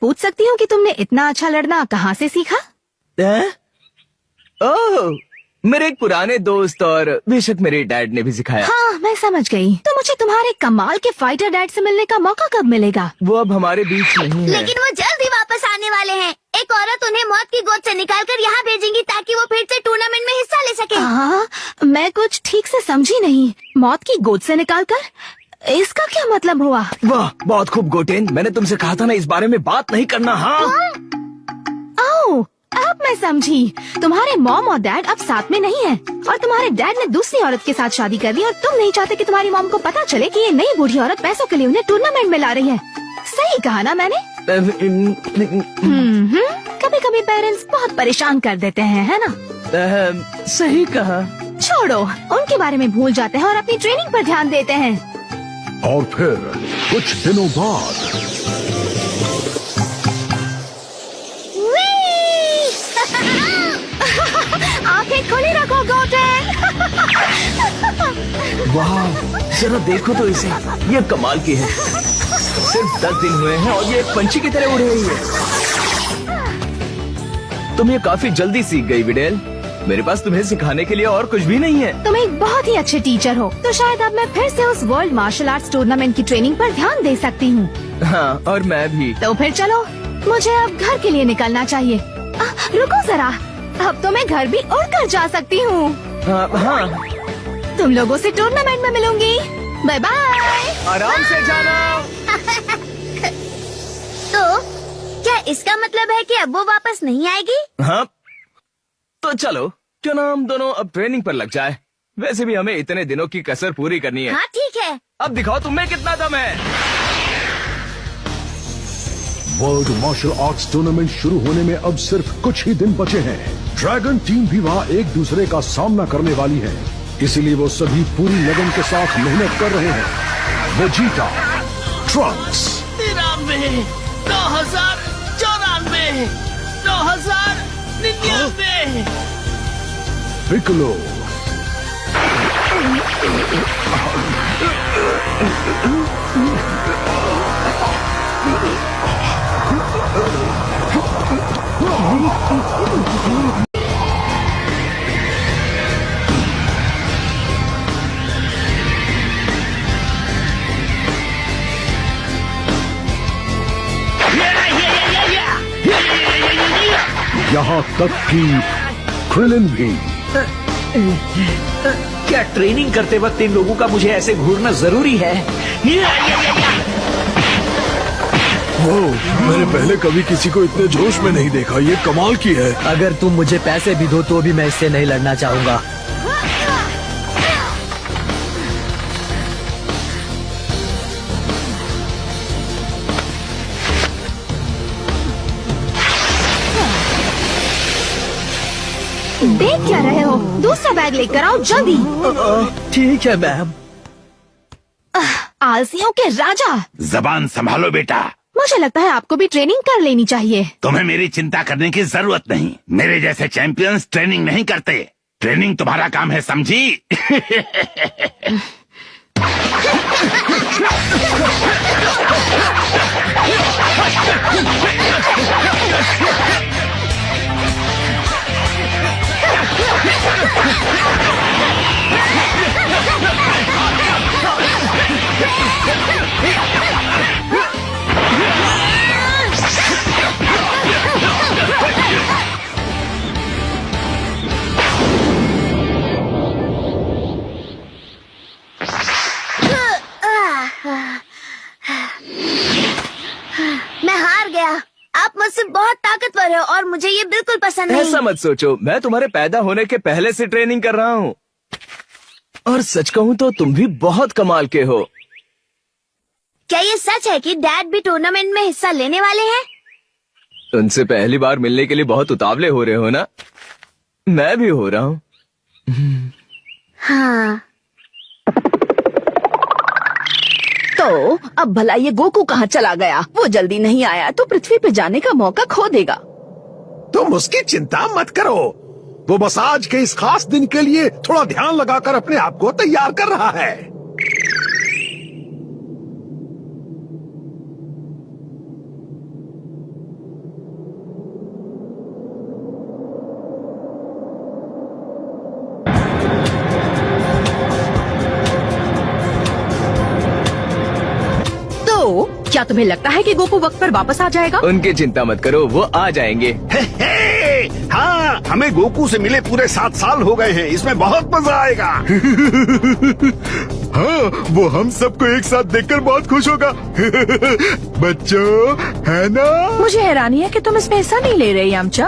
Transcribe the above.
पूछ सकती हूँ कि तुमने इतना अच्छा लड़ना कहाँ से सीखा? ओह, मेरे एक पुराने दोस्त और बेशक मेरे डैड ने भी सिखाया। हाँ, मैं समझ गई। तो मुझे तुम्हारे कमाल के फाइटर डैड से मिलने का मौका कब मिलेगा? वो अब हमारे बीच नहीं है। लेकिन वो जल्द ही वापस आने वाले हैं। एक औरत उन्हें मौत की गोद से निकालकर यहाँ भेजेंगी ताकि वो फिर से टूर्नामेंट में हिस्सा ले सके। मैं कुछ ठीक से समझी नहीं। मौत की गोद से निकालकर? इसका क्या मतलब हुआ? वाह, बहुत खूब गोटेन। मैंने तुमसे कहा था ना इस बारे में बात नहीं करना। हाँ, ओह, अब मैं समझी। तुम्हारे मॉम और डैड अब साथ में नहीं हैं और तुम्हारे डैड ने दूसरी औरत के साथ शादी कर ली और तुम नहीं चाहते कि तुम्हारी मॉम को पता चले कि ये नई बूढ़ी औरत पैसों के लिए उन्हें टूर्नामेंट में ला रही है। सही कहा ना मैंने? कभी कभी पेरेंट्स बहुत परेशान कर देते हैं, है ना? सही कहा। छोड़ो, उनके बारे में भूल जाते हैं और अपनी ट्रेनिंग पर ध्यान देते हैं। और फिर कुछ दिनों बाद आंखें खुली रखो गोटेन। वाह, जरा देखो तो इसे, ये कमाल की है। सिर्फ 10 दिन हुए हैं और ये एक पंछी की तरह उड़ रही है। तुम ये काफी जल्दी सीख गई विडेल। मेरे पास तुम्हें सिखाने के लिए और कुछ भी नहीं है। तुम एक बहुत ही अच्छे टीचर हो, तो शायद अब मैं फिर से उस वर्ल्ड मार्शल आर्ट्स टूर्नामेंट की ट्रेनिंग पर ध्यान दे सकती हूँ। हाँ, और मैं भी। तो फिर चलो, मुझे अब घर के लिए निकलना चाहिए। रुको जरा, अब तो मैं घर भी उड़कर जा सकती हूँ। हाँ, तुम लोगों से टूर्नामेंट में मिलूंगी। Bye bye. आराम से जाना। तो क्या इसका मतलब है कि अब वो वापस नहीं आएगी? हाँ, तो चलो, क्यों ना हम दोनों अब ट्रेनिंग पर लग जाए। वैसे भी हमें इतने दिनों की कसर पूरी करनी है। हाँ ठीक है। अब दिखाओ तुम्हें कितना दम है। वर्ल्ड मार्शल आर्ट्स टूर्नामेंट शुरू होने में अब सिर्फ कुछ ही दिन बचे हैं। ड्रैगन टीम भी वहाँ एक दूसरे का सामना करने वाली है, इसीलिए वो सभी पूरी लगन के साथ मेहनत कर रहे हैं। Vegeta, Trunks, 93, 2094, 2099। पिकलो, यहाँ तक कि क्रिलिन भी। क्या ट्रेनिंग करते वक्त इन लोगों का मुझे ऐसे घूरना जरूरी है? वो मैंने पहले कभी किसी को इतने जोश में नहीं देखा। ये कमाल की है। अगर तुम मुझे पैसे भी दो तो भी मैं इससे नहीं लड़ना चाहूंगा। देख क्या रहे हो? दूसरा बैग लेकर आओ जल्दी। ठीक है मैम। आलसियों के राजा। जबान संभालो बेटा। मुझे लगता है आपको भी ट्रेनिंग कर लेनी चाहिए। तुम्हें मेरी चिंता करने की जरूरत नहीं। मेरे जैसे चैंपियंस ट्रेनिंग नहीं करते। ट्रेनिंग तुम्हारा काम है, समझी? मैं हार गया। आप मुझसे बहुत ताकतवर हो और मुझे ये बिल्कुल पसंद नहीं। ऐसा मत सोचो, मैं तुम्हारे पैदा होने के पहले से ट्रेनिंग कर रहा हूँ। और सच कहूँ तो तुम भी बहुत कमाल के हो। क्या ये सच है कि डैड भी टूर्नामेंट में हिस्सा लेने वाले हैं? उनसे पहली बार मिलने के लिए बहुत उतावले हो रहे हो ना? मैं भी हो रहा हूँ। हाँ। तो अब भला ये गोकू कहाँ चला गया? वो जल्दी नहीं आया तो पृथ्वी पे जाने का मौका खो देगा। तुम उसकी चिंता मत करो। वो बस आज के इस खास दिन के लिए थोड़ा ध्यान लगाकर अपने आप को तैयार कर रहा है। क्या तुम्हें लगता है कि गोकू वक्त पर वापस आ जाएगा? उनकी चिंता मत करो, वो आ जाएंगे। हाँ, हमें गोकू से मिले पूरे 7 साल हो गए हैं, इसमें बहुत मजा आएगा। हाँ, वो हम सबको एक साथ देखकर बहुत खुश होगा। बच्चों, है ना? मुझे हैरानी है कि तुम इसमें हिस्सा नहीं ले रहे यामचा।